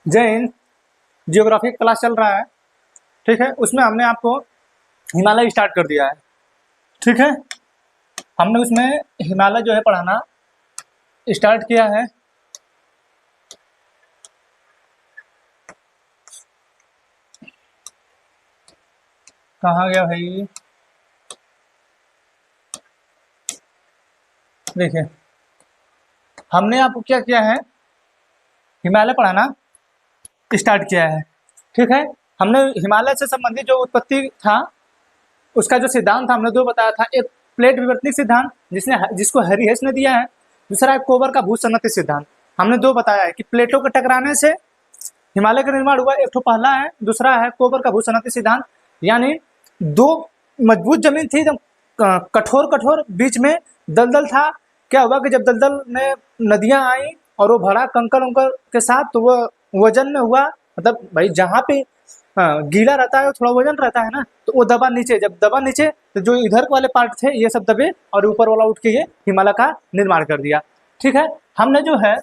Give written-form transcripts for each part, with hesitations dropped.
जय Hind. Geography class चल रहा है, ठीक है। उसमें हमने आपको हिमालय स्टार्ट कर दिया है, ठीक है। हमने उसमें हिमालय जो है पढ़ाना स्टार्ट किया है। कहाँ गया भाई? देखिए, हमने आपको क्या किया है, हिमालय पढ़ाना स्टार्ट किया है, ठीक है। हमने हिमालय से संबंधित जो उत्पत्ति था उसका जो सिद्धांत था हमने दो बताया था। एक प्लेट विवर्तनिक सिद्धांत जिसको हैरी-हेस ने दिया है, दूसरा है कोबर का भूसन्नति सिद्धांत। हमने दो बताया है कि प्लेटों के टकराने से हिमालय का निर्माण हुआ। एक तो पहला है, दूसरा है कोबर का भूसन्नति सिद्धांत। यानी दो मजबूत जमीन थी, एकदम कठोर बीच में दलदल था। क्या हुआ कि जब दलदल में नदियां आई और वो भरा कंकर उंकर के साथ, तो वो वजन में हुआ, मतलब भाई जहाँ पे गीला रहता है थोड़ा वजन रहता है ना, तो वो दबा नीचे। जब दबा नीचे तो जो इधर वाले पार्ट थे ये सब दबे और ऊपर वाला उठ के ये हिमालय का निर्माण कर दिया, ठीक है। हमने जो है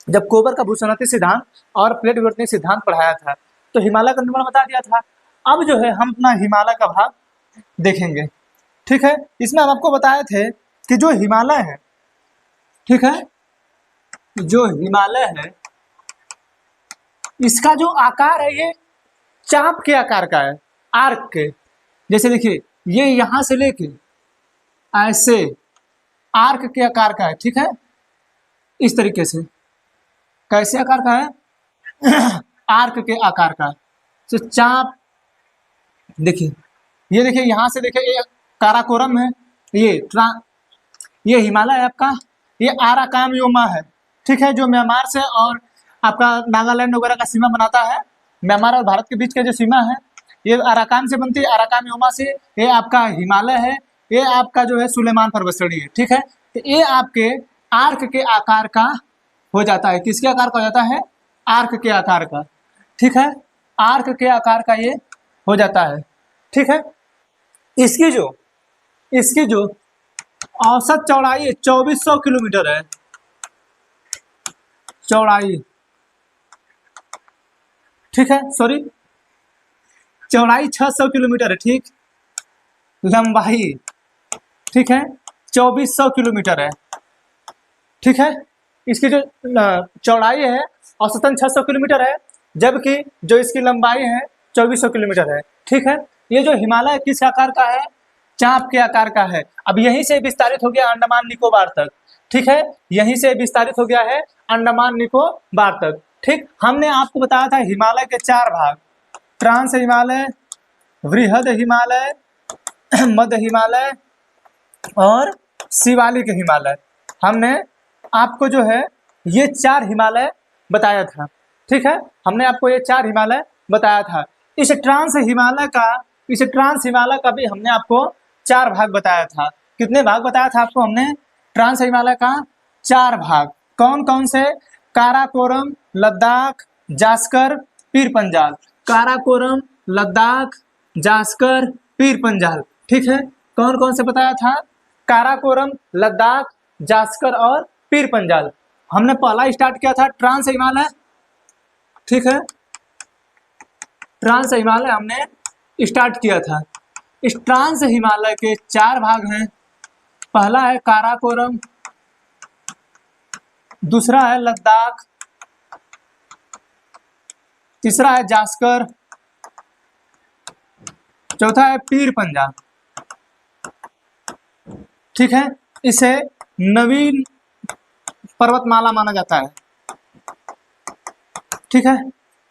जब कोबर का भूसन्नति सिद्धांत और प्लेट विवर्तनिक सिद्धांत पढ़ाया था तो हिमालय का निर्माण बता दिया था। अब जो है हम अपना हिमालय का भाग देखेंगे, ठीक है। इसमें हम आपको बताए थे कि जो हिमालय है, ठीक है, जो हिमालय है इसका जो आकार है ये चाप के आकार का है, आर्क के। जैसे देखिए ये यहां से लेके ऐसे आर्क के आकार का है, ठीक है। इस तरीके से कैसे आकार का है? आर्क के आकार का। तो चाप देखिए, ये देखिए यहां से देखिए ये काराकोरम है, ये हिमालय है आपका, ये आराकानयोमा है, ठीक है, जो म्यांमार से और आपका नागालैंड वगैरह का सीमा बनाता है। म्यांमार और भारत के बीच का जो सीमा है ये अराकान से बनती है, अराकानयोमा से। ये आपका हिमालय है, ये आपका जो है सुलेमान पर्वतश्रेणी है, ठीक है। तो ये आपके आर्क के आकार का हो जाता है। किसके आकार का हो जाता है? आर्क के आकार का, ठीक है। आर्क के आकार का ये हो जाता है, ठीक है। इसकी जो औसत चौड़ाई 2400 किलोमीटर है, चौड़ाई, ठीक है, सॉरी चौड़ाई 600 किलोमीटर है, ठीक। लंबाई, ठीक है, 2400 किलोमीटर है, ठीक है। इसकी जो चौड़ाई है औसतन 600 किलोमीटर है, जबकि जो इसकी लंबाई है 2400 किलोमीटर है, ठीक है। ये जो हिमालय किस आकार का है? चाप के आकार का है। अब यहीं से विस्तारित हो गया अंडमान निकोबार तक, ठीक है। यहीं से विस्तारित हो गया है अंडमान निकोबार तक, ठीक। हमने आपको बताया था हिमालय के चार भाग: ट्रांस हिमालय, वृहद हिमालय, मध्य हिमालय और शिवालिक हिमालय। हमने आपको जो है ये चार हिमालय बताया था, ठीक है। हमने आपको ये चार हिमालय बताया था। इस ट्रांस हिमालय का भी हमने आपको चार भाग बताया था। कितने भाग बताया था आपको हमने? ट्रांस हिमालय का चार भाग। कौन कौन से? काराकोरम, लद्दाख, जास्कर, पीर पंजाल। काराकोरम, लद्दाख, जास्कर, पीर पंजाल, ठीक है। कौन कौन से बताया था? काराकोरम, लद्दाख, जास्कर और पीर पंजाल। हमने पहला स्टार्ट किया था ट्रांस हिमालय, ठीक है। ट्रांस हिमालय हमने स्टार्ट किया था। इस ट्रांस हिमालय के चार भाग हैं। पहला है काराकोरम, दूसरा है लद्दाख, तीसरा है जास्कर, चौथा है पीर पंजाल, ठीक है। इसे नवीन पर्वतमाला माना जाता है, ठीक है।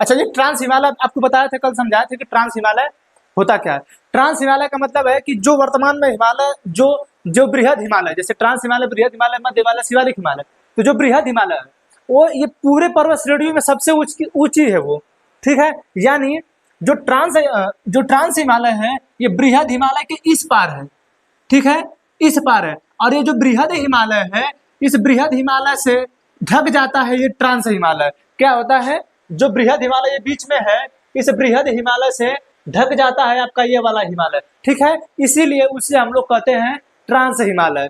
अच्छा, ये ट्रांस हिमालय आपको बताया था, कल समझाया था कि ट्रांस हिमालय होता क्या है। ट्रांस हिमालय का मतलब है कि जो वर्तमान में हिमालय जो बृहद हिमालय, जैसे ट्रांस हिमालय, बृहद हिमालय, मध्य हिमालय, शिवालिक हिमालय, तो जो बृहद हिमालय है वो ये पूरे पर्वत श्रेणियों में सबसे ऊंची है वो, ठीक है। यानी जो ट्रांस हिमालय है ये बृहद हिमालय के इस पार है, ठीक है, इस पार है। और ये जो बृहद हिमालय है इस बृहद हिमालय से ढक जाता है ये ट्रांस हिमालय। क्या होता है? जो बृहद हिमालय बीच में है इस बृहद हिमालय से ढक जाता है आपका ये वाला हिमालय, ठीक है। इसीलिए उसे हम लोग कहते हैं ट्रांस हिमालय,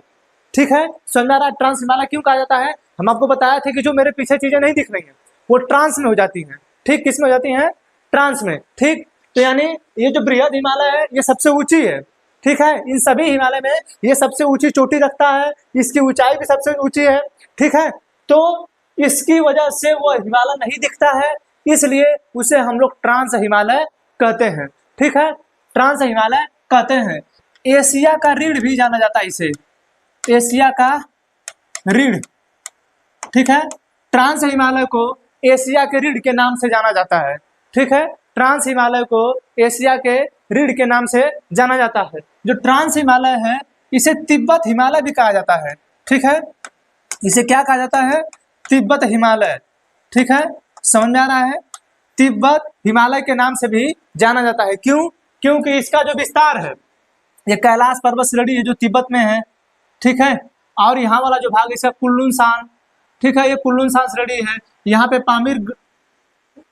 ठीक है। समझ आ रहा है ट्रांस हिमालय क्यों कहा जाता है? हम आपको बताया था कि जो मेरे पीछे चीजें नहीं दिख रही हैं वो ट्रांस में हो जाती हैं। ठीक, किस में हो जाती हैं? ट्रांस में। ठीक, तो यानी ये जो बृहद हिमालय है ये सबसे ऊंची है। ठीक है, इन सभी हिमालय में ये सबसे ऊंची चोटी रखता है, इसकी ऊंचाई भी सबसे ऊंची है। ठीक है, तो इसकी वजह से वो हिमालय नहीं दिखता है, इसलिए उसे हम लोग ट्रांस हिमालय कहते हैं। ठीक है, ट्रांस हिमालय कहते हैं। एशिया का रीढ़ भी जाना जाता है इसे, एशिया का रीढ़। ठीक है, ट्रांस हिमालय को एशिया के रीढ़ के नाम से जाना जाता है। ठीक है, ट्रांस हिमालय को एशिया के रीढ़ के नाम से जाना जाता है। जो ट्रांस हिमालय है इसे तिब्बत हिमालय भी कहा जाता है। ठीक है, इसे क्या कहा जाता है? तिब्बत हिमालय। ठीक है, समझ में आ रहा है? तिब्बत हिमालय के नाम से भी जाना जाता है। क्यों? क्योंकि इसका जो विस्तार है, ये कैलाश पर्वत श्रेणी है जो तिब्बत में है। ठीक है, और यहाँ वाला जो भाग इसका कुल्लू शान। ठीक है, ये कुल्लू शान श्रेणी है। यहाँ पे पामीर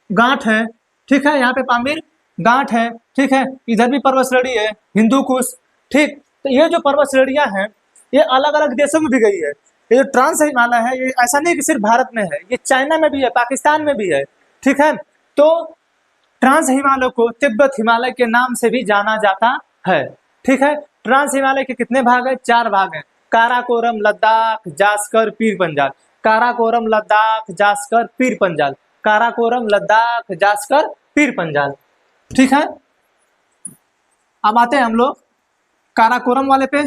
गांठ है। ठीक है, यहाँ पे पामीर गांठ है। ठीक है, इधर भी पर्वत श्रेणी है, हिंदू कुश। ठीक, तो ये जो पर्वत श्रेणियां हैं ये अलग अलग देशों में भी गई है। ये जो ट्रांस हिमालय है ये ऐसा नहीं कि सिर्फ भारत में है, ये चाइना में भी है, पाकिस्तान में भी है। ठीक है, तो ट्रांस हिमालय को तिब्बत हिमालय के नाम से भी जाना जाता है। ठीक है, ट्रांस हिमालय के कितने भाग है? 4 भाग हैं। काराकोरम, लद्दाख, जास्कर, पीर पंजाल। काराकोरम, लद्दाख, जास्कर, पीर पंजाल। काराकोरम, लद्दाख, जास्कर, पीर पंजाल। ठीक है, अब आते हैं हम लोग काराकोरम वाले पे।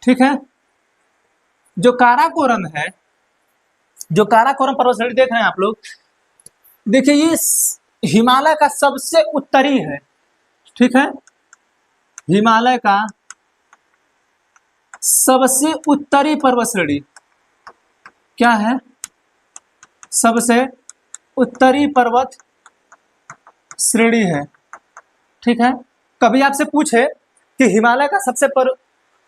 ठीक है, जो काराकोरम है, जो काराकोरम पर्वत श्रेणी देख रहे हैं आप लोग, देखिए ये हिमालय का सबसे उत्तरी है। ठीक है, हिमालय का सबसे उत्तरी पर्वत श्रेणी क्या है? सबसे उत्तरी पर्वत श्रेणी है। ठीक है, कभी आपसे पूछे कि हिमालय का सबसे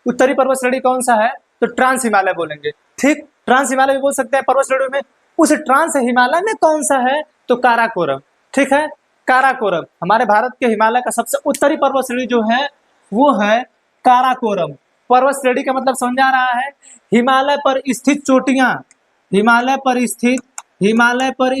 उत्तरी पर्वत श्रेणी कौन सा है, तो ट्रांस हिमालय बोलेंगे। ठीक, ट्रांस हिमालय भी बोल सकते हैं पर्वत श्रेणी में। उस ट्रांस हिमालय में कौन सा है, तो काराकोरम। ठीक है, काराकोरम हमारे भारत के हिमालय का सबसे उत्तरी पर्वत श्रेणी जो है वो है काराकोरम। पर्वत श्रेणी का मतलब समझ आ रहा है? हिमालय पर स्थित चोटियां, हिमालय पर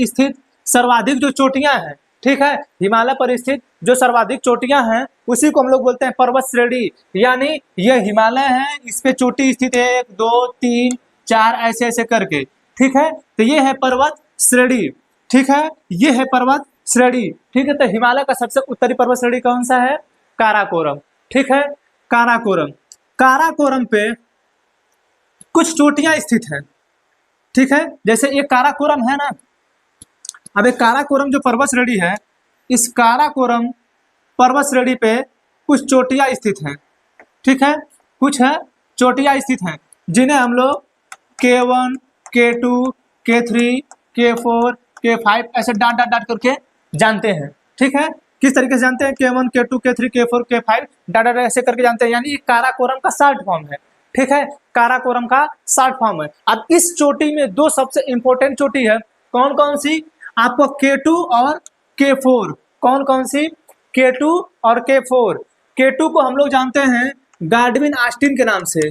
स्थित सर्वाधिक जो चोटियां हैं। ठीक है, हिमालय पर स्थित जो सर्वाधिक चोटियां हैं उसी को हम लोग बोलते हैं पर्वत श्रेणी। यानी यह हिमालय है, इस पे चोटी स्थित है 1 2 3 4 ऐसे ऐसे करके। ठीक है, तो ये है पर्वत श्रेणी। ठीक है, ये है पर्वत श्रेणी। ठीक है, तो हिमालय का सबसे उत्तरी पर्वत श्रेणी कौन सा है? काराकोरम। ठीक है, काराकोरम। काराकोरम पे कुछ चोटियां स्थित हैं। ठीक है, जैसे ये काराकोरम है ना, अब एक काराकोरम जो पर्वत श्रेणी है, इस काराकोरम पर्वत श्रेणी पे कुछ चोटियां स्थित हैं। ठीक है, कुछ है चोटियां स्थित हैं जिन्हें हम लोग K1, K2, K3, K4, K5 ऐसे डाट डाट डाट करके जानते हैं। ठीक है, किस तरीके से जानते हैं? K1, K2, K3, K4, K5 dot dot ऐसे करके जानते हैं, यानी ये काराकोरम का शॉर्ट फॉर्म है। ठीक है, काराकोरम का शॉर्ट फॉर्म है। अब इस चोटी में 2 सबसे इंपॉर्टेंट चोटी है, कौन कौन सी? आपको K2 और K4। कौन कौन सी? K2 और K4। K2 को हम लोग जानते हैं गाडविन ऑस्टिन के नाम से।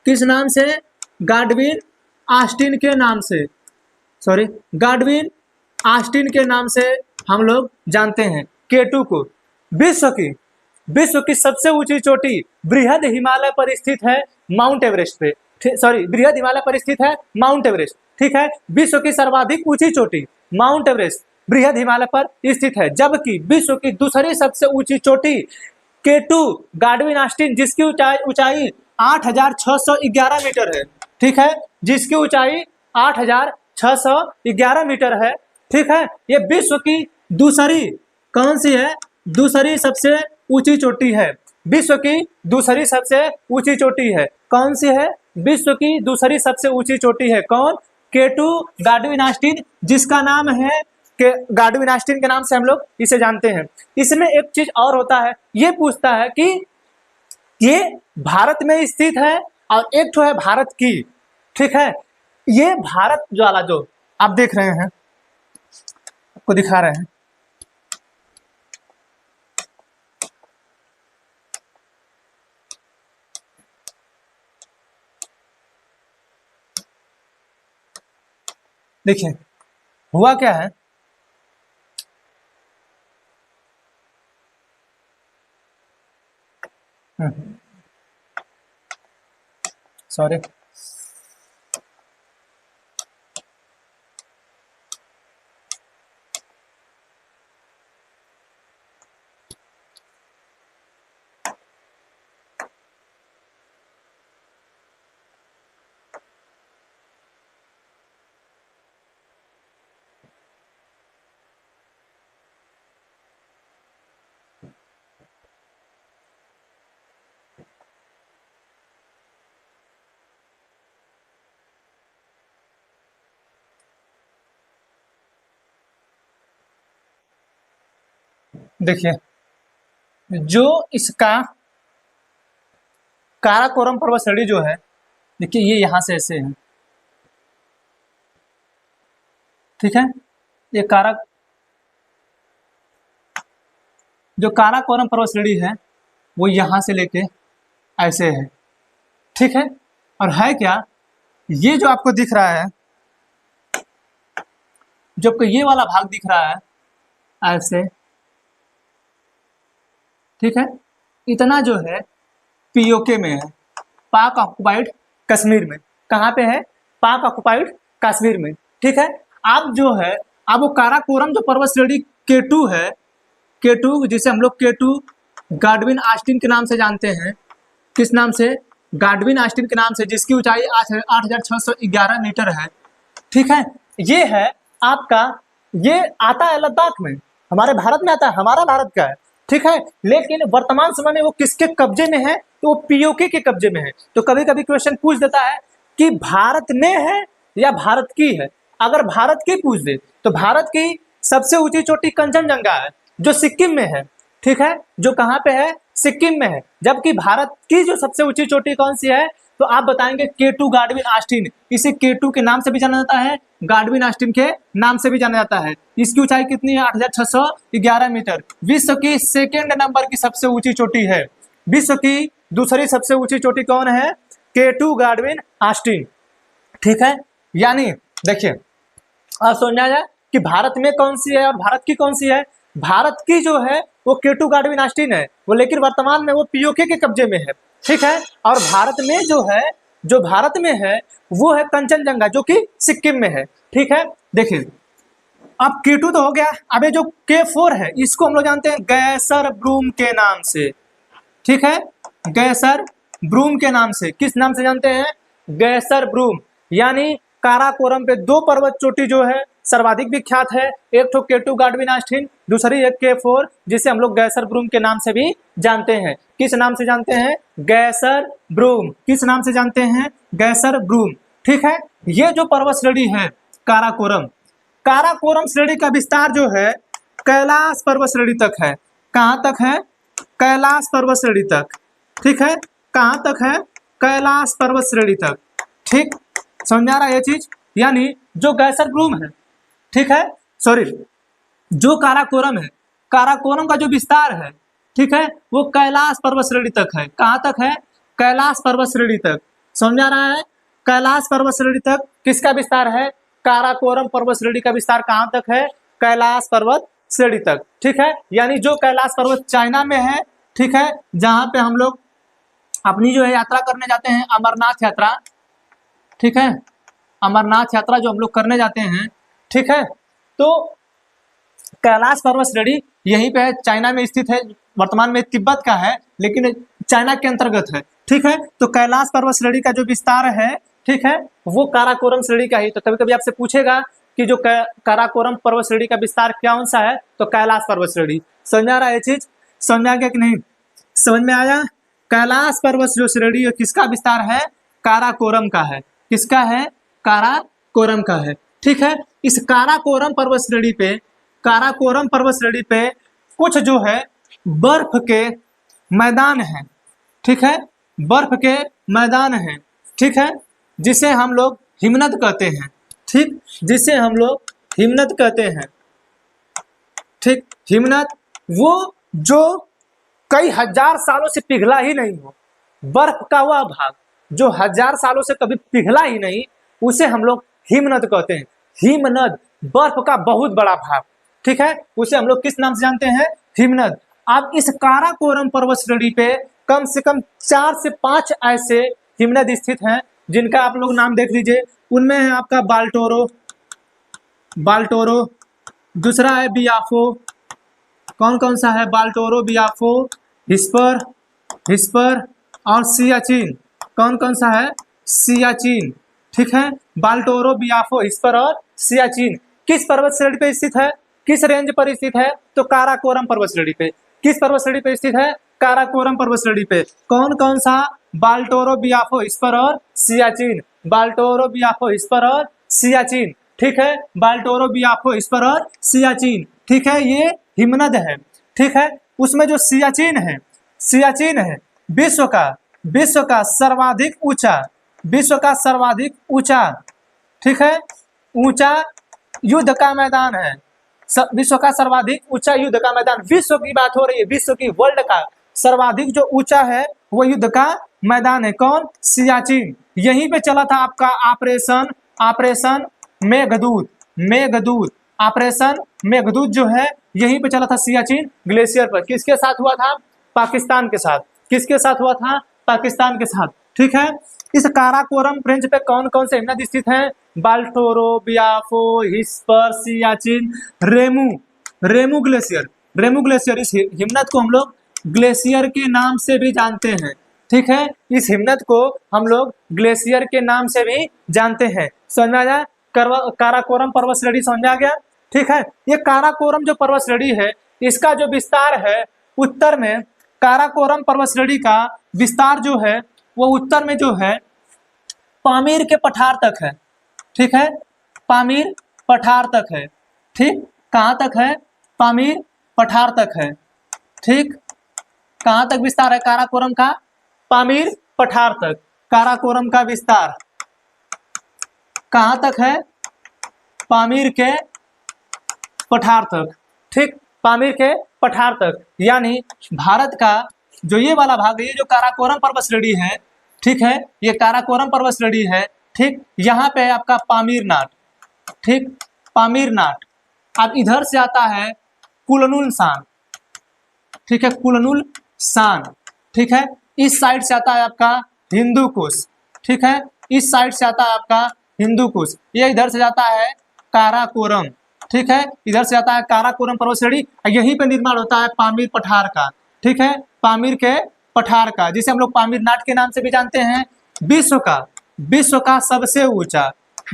किस नाम से? गाडविन ऑस्टिन के नाम से, सॉरी, गाडविन ऑस्टिन के नाम से हम लोग जानते हैं K2 को। विश्व की सबसे ऊंची चोटी बृहद हिमालय पर स्थित है माउंट एवरेस्ट पे। सॉरी, बृहद हिमालय पर स्थित है माउंट एवरेस्ट। ठीक है, विश्व की सर्वाधिक ऊंची चोटी माउंट एवरेस्ट बृहद हिमालय पर स्थित है, जबकि विश्व की दूसरी सबसे ऊंची चोटी K2 गाडविन ऑस्टिन जिसकी ऊंचाई 8611 मीटर है। ठीक है, जिसकी ऊंचाई 8611 मीटर है। ठीक है, ये विश्व की दूसरी कौन सी है? दूसरी सबसे ऊंची चोटी है। विश्व की दूसरी सबसे ऊंची चोटी है। कौन सी है? विश्व की दूसरी सबसे ऊंची चोटी है। कौन? K2 गाडविन ऑस्टिन, जिसका नाम है कि गाडविन ऑस्टिन के नाम से हम लोग इसे जानते हैं। इसमें एक चीज और होता है, ये पूछता है कि ये भारत में स्थित है और एक तो है भारत की। ठीक है, ये भारत वाला जो आप देख रहे हैं, आपको दिखा रहे हैं, देखिए हुआ क्या है, सॉरी, देखिए जो इसका काराकोरम पर्वत श्रेणी जो है, देखिए ये यहां से ऐसे है, ठीक है, ये जो काराकोरम पर्वत श्रेणी है वो यहां से लेके ऐसे है, ठीक है। और है क्या, ये जो आपको दिख रहा है, जो आपको ये वाला भाग दिख रहा है ऐसे, ठीक है, इतना जो है पीओके में है, पाक ऑक्युपाइड कश्मीर में। कहाँ पे है, पाक ऑक्युपाइड कश्मीर में, ठीक है। अब जो है, अब वो काराकोरम जो पर्वत श्रेणी K2 है, K2 जिसे हम लोग K2 गाडविन ऑस्टिन के नाम से जानते हैं, किस नाम से, गाडविन ऑस्टिन के नाम से, जिसकी ऊंचाई 8,611 मीटर है, ठीक है। ये है आपका, ये आता है लद्दाख में, हमारे भारत में आता है, हमारा भारत का है, ठीक है। लेकिन वर्तमान समय में वो किसके कब्जे में है, तो वो पीओके के कब्जे में है। तो कभी कभी क्वेश्चन पूछ देता है कि भारत में है या भारत की है। अगर भारत की पूछ दे तो भारत की सबसे ऊंची चोटी कंचनजंगा है जो सिक्किम में है, ठीक है, जो कहाँ पे है, सिक्किम में है। जबकि भारत की जो सबसे ऊंची चोटी कौन सी है, तो आप बताएंगे K2 गाडविन ऑस्टिन। इसे K2 के नाम से भी जाना जाता है, गाडविन ऑस्टिन के नाम से भी जाना जाता है। इसकी ऊंचाई कितनी है, 8,611 मीटर। विश्व की सेकेंड नंबर की सबसे ऊंची चोटी है। विश्व की दूसरी सबसे ऊंची चोटी कौन है, K2 गाडविन ऑस्टिन, ठीक है। यानी देखिए अब समझ आ जाए कि भारत में कौन सी है और भारत की कौन सी है। भारत की जो है वो K2 गाडविन ऑस्टिन है वो, लेकिन वर्तमान में वो पीओके के कब्जे में है, ठीक है। और भारत में जो है, जो भारत में है वो है कंचनजंगा जो कि सिक्किम में है, ठीक है। देखिए अब K2 तो हो गया, अब ये जो K4 है इसको हम लोग जानते हैं गैसर ब्रूम के नाम से, ठीक है, गैसर ब्रूम के नाम से। किस नाम से जानते हैं, गैसर ब्रूम। यानी काराकोरम पे दो पर्वत चोटी जो है सर्वाधिक विख्यात है, एक तो K2 गाडविन ऑस्टिन, दूसरी एक K4 जिसे हम लोग गैसर ब्रूम के नाम से भी जानते हैं। किस नाम से जानते हैं, गैसर ब्रूम। किस नाम से जानते हैं, गैसर ब्रूम, ठीक है। ये जो पर्वत श्रेणी है काराकोरम, काराकोरम श्रेणी का विस्तार जो है कैलाश पर्वत श्रेणी तक है। कहाँ तक है, कैलाश पर्वत श्रेणी तक, ठीक है। कहाँ तक है, कैलाश पर्वत श्रेणी तक, ठीक, समझ आ रहा है ये चीज। यानी जो गैसर ब्रूम है, ठीक है, सॉरी, जो काराकोरम है, काराकोरम का जो विस्तार है, ठीक है, वो कैलाश पर्वत श्रेणी तक है। कहाँ तक है, कैलाश पर्वत श्रेणी तक, समझ आ रहा है। कैलाश पर्वत श्रेणी तक किसका विस्तार है, काराकोरम पर्वत श्रेणी का विस्तार कहाँ तक है, कैलाश पर्वत श्रेणी तक, ठीक है। यानी जो कैलाश पर्वत चाइना में है, ठीक है, जहाँ पे हम लोग अपनी जो है यात्रा करने जाते हैं, अमरनाथ यात्रा, ठीक है, अमरनाथ यात्रा जो हम लोग करने जाते हैं, ठीक है, तो कैलाश पर्वत श्रेणी यहीं पे है, चाइना में स्थित है। वर्तमान में तिब्बत का है लेकिन चाइना के अंतर्गत है, ठीक है। तो कैलाश पर्वत श्रेणी का जो विस्तार है, ठीक है, वो काराकोरम श्रेणी का ही। तो कभी कभी आपसे पूछेगा कि जो काराकोरम पर्वत श्रेणी का विस्तार कौन सा है, तो कैलाश पर्वत श्रेणी। समझ आ रहा है ये चीज, समझ आ गया कि नहीं, समझ में आया। कैलाश पर्वत जो श्रेणी है किसका विस्तार है, काराकोरम का है। किसका है, काराकोरम का है, ठीक है। इस काराकोरम पर्वत श्रेणी पे, काराकोरम पर्वत श्रेणी पे कुछ जो है बर्फ के मैदान हैं, ठीक है, बर्फ के मैदान हैं, ठीक है, जिसे हम लोग हिमनद कहते हैं, ठीक, जिसे हम लोग हिमनद कहते हैं, ठीक, हिमनद। वो जो कई हजार सालों से पिघला ही नहीं हो, बर्फ का वह भाग जो हजार सालों से कभी पिघला ही नहीं, उसे हम लोग हिमनद कहते हैं। हिमनद, बर्फ का बहुत बड़ा भाग, ठीक है, उसे हम लोग किस नाम से जानते हैं? हिमनद। अब इस काराकोरम पर्वत श्रेणी पे कम से कम 4 से 5 ऐसे हिमनद स्थित हैं जिनका आप लोग नाम देख लीजिए। उनमें है आपका बाल्टोरो, दूसरा है बियाफो, कौन कौन सा है? बाल्टोरो, बियाफो, हिस्पर और सियाचिन। कौन कौन सा है? सियाचिन, ठीक है। बाल्टोरो, बियाफो, हिस्पर और सियाचिन किस पर्वत श्रेणी पे स्थित है? किस रेंज पर स्थित है? तो काराकोरम पर्वत श्रेणी पे। किस पर्वत श्रेणी पे स्थित है? काराकोरम पर्वत श्रेणी पे। कौन कौन सा? बाल्टोरो, बियाफो, हिस्पर और सियाचिन। बाल्टोरो, बियाफो, हिस्पर और सियाचिन, ठीक है। बाल्टोरो, बियाफो, हिस्पर और सियाचिन, ठीक है, ये हिमनद है, ठीक है। उसमें जो सियाचिन है विश्व का सर्वाधिक ऊंचा, ठीक है, ऊंचा युद्ध का मैदान है। विश्व का सर्वाधिक ऊंचा युद्ध का मैदान, विश्व की बात हो रही है, विश्व की, वर्ल्ड का सर्वाधिक जो ऊंचा है वो युद्ध का मैदान है। कौन? सियाचिन। यहीं पे चला था आपका ऑपरेशन मेघदूत जो है यहीं पे चला था सियाचिन ग्लेशियर पर। किसके साथ हुआ था? पाकिस्तान के साथ। किसके साथ हुआ था? पाकिस्तान के साथ, ठीक है। इस काराकोरम रेंज पे कौन कौन से हिमनद स्थित हैं? बाल्टोरो, बियाफो, हिस्पर, सियाचिन, रेमू ग्लेशियर। इस हिमनद को हम लोग ग्लेशियर के नाम से भी जानते हैं, ठीक है। इस हिमनद को हम लोग ग्लेशियर के नाम से भी जानते हैं। समझ में आया? काराकोरम पर्वत श्रेणी समझ आ गया, ठीक है। ये काराकोरम जो पर्वत श्रेणी है इसका जो विस्तार है उत्तर में, काराकोरम पर्वत श्रेणी का विस्तार जो है वो उत्तर में जो है पामीर के पठार तक है, ठीक है। पामीर पठार तक है, ठीक। कहाँ तक है? पामीर पठार तक है, ठीक। कहाँ तक विस्तार है काराकोरम का? पामीर पठार तक। काराकोरम का विस्तार कहाँ तक है? पामीर के पठार तक, ठीक। पामीर के पठार तक, यानी भारत का जो ये वाला भाग है, ये जो काराकोरम पर्वत श्रेणी है, ठीक है, ये काराकोरम पर्वत श्रेणी है, ठीक। यहाँ पे आपका पामीरनाथ, ठीक, पामीरनाथ। अब इधर से आता है कुलनुल सान, ठीक है, कुलनुल सान, ठीक है। इस साइड से आता है आपका हिंदू कुश, ठीक है, इस साइड से आता है आपका हिंदू कुश। ये इधर से जाता है काराकोरम, ठीक है, इधर से आता है काराकोरम पर्वत श्रेणी। यहीं पे निर्माण होता है पामीर पठार का, ठीक है, पामीर के पठार का, जिसे हम लोग पामीरनाथ के नाम से भी जानते हैं। विश्व का सबसे ऊंचा,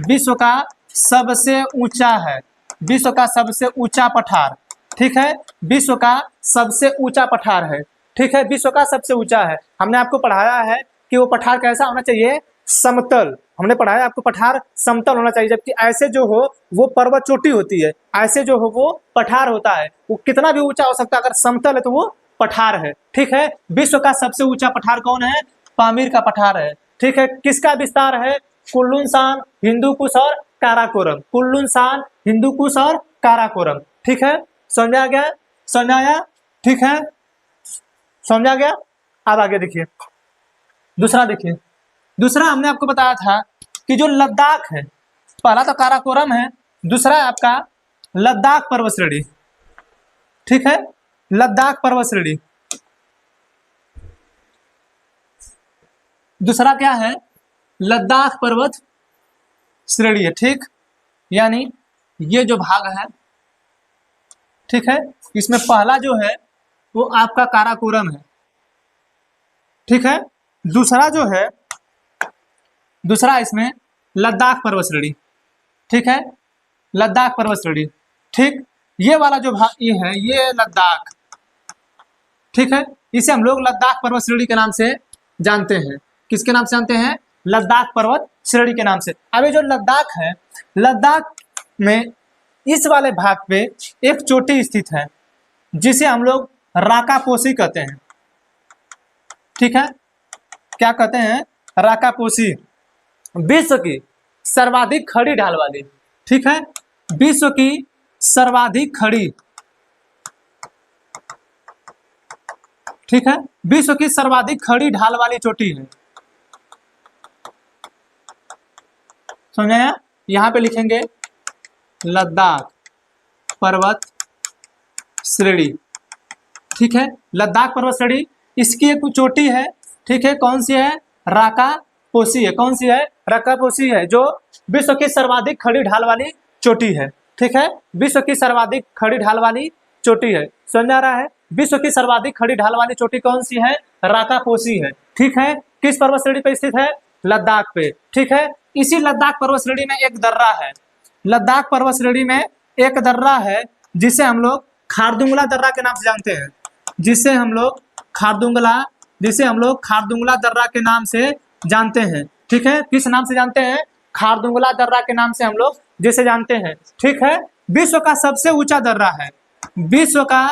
विश्व का सबसे ऊंचा है, विश्व का सबसे ऊंचा पठार, ठीक है, विश्व का सबसे ऊंचा पठार है, ठीक है, विश्व का सबसे ऊंचा है। हमने आपको पढ़ाया है कि वो पठार कैसा होना चाहिए? समतल। हमने पढ़ाया आपको पठार समतल होना चाहिए, जबकि ऐसे जो हो वो पर्वत चोटी होती है, ऐसे जो हो वो पठार होता है। वो कितना भी ऊंचा हो सकता है, अगर समतल है तो वो पठार है, ठीक है। विश्व का सबसे ऊंचा पठार कौन है? पामीर का पठार है, ठीक है। किसका विस्तार है? कुल्लू सान, हिंदू कुश और काराकोरम। कुल्लू सान, हिंदू कुश और काराकोरम, ठीक है। समझा गया? समझ आया? ठीक है, समझा गया। अब आगे देखिए, दूसरा देखिए। दूसरा हमने आपको बताया था कि जो लद्दाख है, पहला तो काराकोरम है, दूसरा है आपका लद्दाख पर्वत श्रेणी, ठीक है, लद्दाख पर्वत श्रेणी। दूसरा क्या है? लद्दाख पर्वत श्रेणी है, ठीक। यानी ये जो भाग है, ठीक है, इसमें पहला जो है वो आपका काराकोरम है, ठीक है। दूसरा जो है, दूसरा इसमें लद्दाख पर्वत श्रेणी, ठीक है, लद्दाख पर्वत श्रेणी, ठीक। ये वाला जो भाग ये है, ये लद्दाख, ठीक है, इसे हम लोग लद्दाख पर्वत श्रेणी के नाम से जानते हैं। किसके नाम से जानते हैं? लद्दाख पर्वत श्रेणी के नाम से। अब ये जो लद्दाख है, लद्दाख में इस वाले भाग पे एक चोटी स्थित है जिसे हम लोग राकापोशी कहते हैं, ठीक है। क्या कहते हैं? राकापोशी। विश्व की सर्वाधिक खड़ी ढाल वाली, ठीक है, विश्व की सर्वाधिक खड़ी, ठीक है, विश्व की सर्वाधिक खड़ी ढाल वाली चोटी है। समझाया? यहां पे लिखेंगे लद्दाख पर्वत श्रेणी, ठीक है। लद्दाख पर्वत श्रेणी, इसकी एक चोटी है, ठीक है, कौन सी है? राकापोसी है। कौन सी है? राकापोसी है, जो विश्व की सर्वाधिक खड़ी ढाल वाली चोटी है, ठीक है। विश्व की सर्वाधिक खड़ी ढाल वाली चोटी है, समझ आ रहा है? विश्व की सर्वाधिक खड़ी ढाल वाली चोटी कौन सी है? राकापोसी है, ठीक है। किस पर्वत श्रेणी पे स्थित है? लद्दाख पे, ठीक है। इसी लद्दाख पर्वत श्रेणी में एक दर्रा है, लद्दाख पर्वत श्रेणी में एक दर्रा है जिसे हम लोग खारदुंगला दर्रा के नाम से जानते हैं, जिसे हम लोग खारदुंगला दर्रा के नाम से जानते हैं, ठीक है। किस नाम से जानते हैं? खारदुंगला दर्रा के नाम से हम लोग जिसे जानते हैं, ठीक है। विश्व का सबसे ऊंचा दर्रा है, विश्व का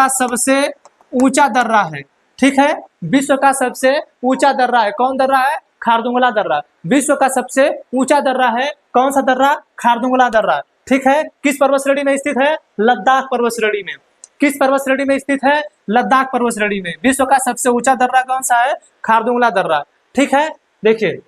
सबसे ऊंचा दर्रा है, ठीक है। विश्व का सबसे ऊंचा दर्रा है, कौन दर्रा है? खारदुंगला दर्रा। विश्व का सबसे ऊंचा दर्रा है, कौन सा दर्रा? खारदुंगला दर्रा, ठीक है। किस पर्वत श्रेणी में स्थित है? लद्दाख पर्वत श्रेणी में। किस पर्वत श्रेणी में स्थित है? लद्दाख पर्वत श्रेणी में। विश्व का सबसे ऊंचा दर्रा कौन सा है? खारदुंगला दर्रा, ठीक है। देखिए,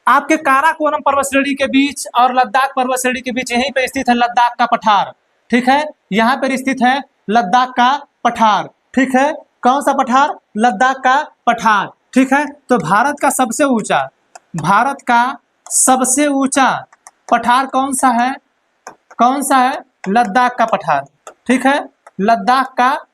आपके काराकोरम पर्वत श्रेणी के बीच और लद्दाख पर्वत श्रेणी के बीच यहीं पे स्थित है लद्दाख का पठार, ठीक है। यहाँ पर स्थित है लद्दाख का पठार, ठीक है। कौन सा पठार? लद्दाख का पठार, ठीक है। तो भारत का सबसे ऊंचा पठार कौन सा है? कौन सा है? लद्दाख का पठार, ठीक है। लद्दाख का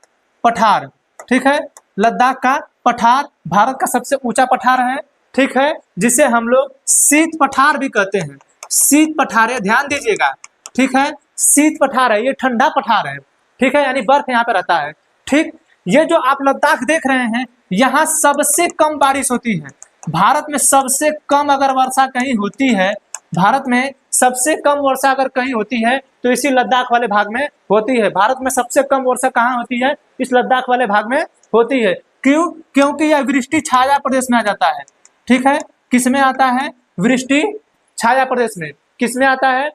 पठार, ठीक है। लद्दाख का पठार भारत का सबसे ऊंचा पठार है, ठीक है, जिसे हम लोग शीत पठार भी कहते हैं। शीत पठार है, ध्यान दीजिएगा, ठीक है। शीत पठार है, ये ठंडा पठार है, ठीक है, यानी बर्फ यहाँ पे रहता है, ठीक। ये जो आप लद्दाख देख रहे हैं, यहाँ सबसे कम बारिश होती है। भारत में सबसे कम अगर वर्षा कहीं होती है, भारत में सबसे कम वर्षा अगर कहीं होती है तो इसी लद्दाख वाले भाग में होती है। भारत में सबसे कम वर्षा कहाँ होती है? इस लद्दाख वाले भाग में होती है। क्यों? क्योंकि यह वृष्टि छाया प्रदेश में आ जाता है, ठीक है। किस में आता है? वृष्टि छाया प्रदेश में। किस में आता है?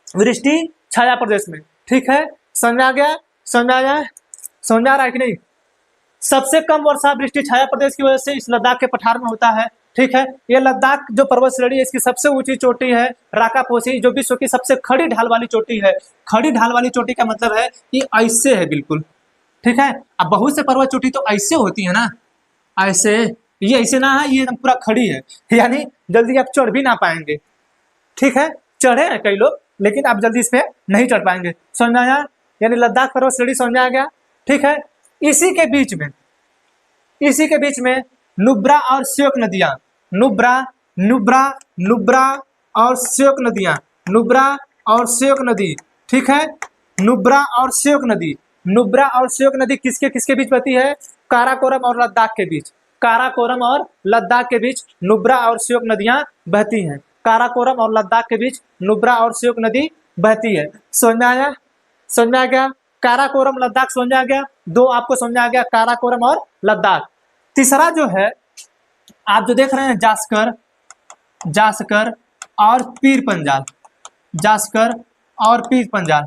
वृष्टि छाया प्रदेश में, ठीक है। समझ आ गया? समझ आ रहा है कि नहीं? सबसे कम वर्षा वृष्टि छाया प्रदेश की वजह से इस लद्दाख के पठार में होता है, ठीक है। ये लद्दाख जो पर्वत श्रेणी है, इसकी सबसे ऊंची चोटी है राकापोसी, जो विश्व की सबसे खड़ी ढाल वाली चोटी है। खड़ी ढाल वाली चोटी का मतलब है कि ऐसे है बिल्कुल, ठीक है। अब बहुत से पर्वत चोटी तो ऐसे होती है ना, ऐसे, ये ऐसे ना है, ये एकदम पूरा खड़ी है, यानी जल्दी आप चढ़ भी ना पाएंगे, ठीक है। चढ़े हैं कई लोग, लेकिन आप जल्दी इस पे नहीं चढ़ पाएंगे। समझ आया? यानी लद्दाख पर्वत श्रेणी समझ आ गया, ठीक है। इसी के बीच में नुब्रा और श्योक नदियां, नुब्रा और श्योक नदी, ठीक है। नुब्रा और श्योक नदी किसके बीच बहती है? काराकोरम और लद्दाख के बीच। काराकोरम और लद्दाख के बीच नुब्रा और श्योक नदियां बहती हैं। काराकोरम और लद्दाख के बीच नुब्रा और श्योक नदी बहती है। समझ में आ गया? काराकोरम लद्दाख समझ आ गया, दो आपको समझ आ गया, काराकोरम और लद्दाख। तीसरा जो है, आप जो देख रहे हैं जास्कर और पीर पंजाल,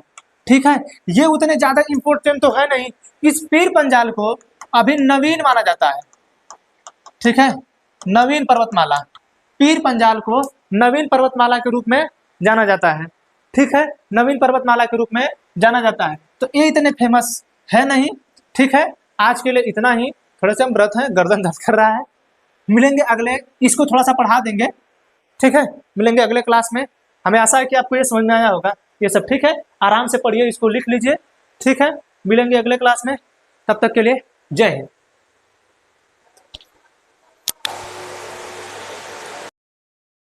ठीक है। ये उतने ज्यादा इंपॉर्टेंट तो है नहीं। इस पीर पंजाल को अभी नवीन माना जाता है, ठीक है। नवीन पर्वतमाला, पीर पंजाल को नवीन पर्वतमाला के रूप में जाना जाता है, ठीक है। नवीन पर्वतमाला के रूप में जाना जाता है। तो ये इतने फेमस है नहीं, ठीक है। आज के लिए इतना ही। थोड़े से हम व्रत हैं, गर्दन दर्द कर रहा है। मिलेंगे अगले, इसको थोड़ा सा पढ़ा देंगे, ठीक है। मिलेंगे अगले क्लास में। हमें आशा है कि आपको ये समझ में आया होगा ये सब, ठीक है। आराम से पढ़िए, इसको लिख लीजिए, ठीक है। मिलेंगे अगले क्लास में, तब तक के लिए जय हिंद।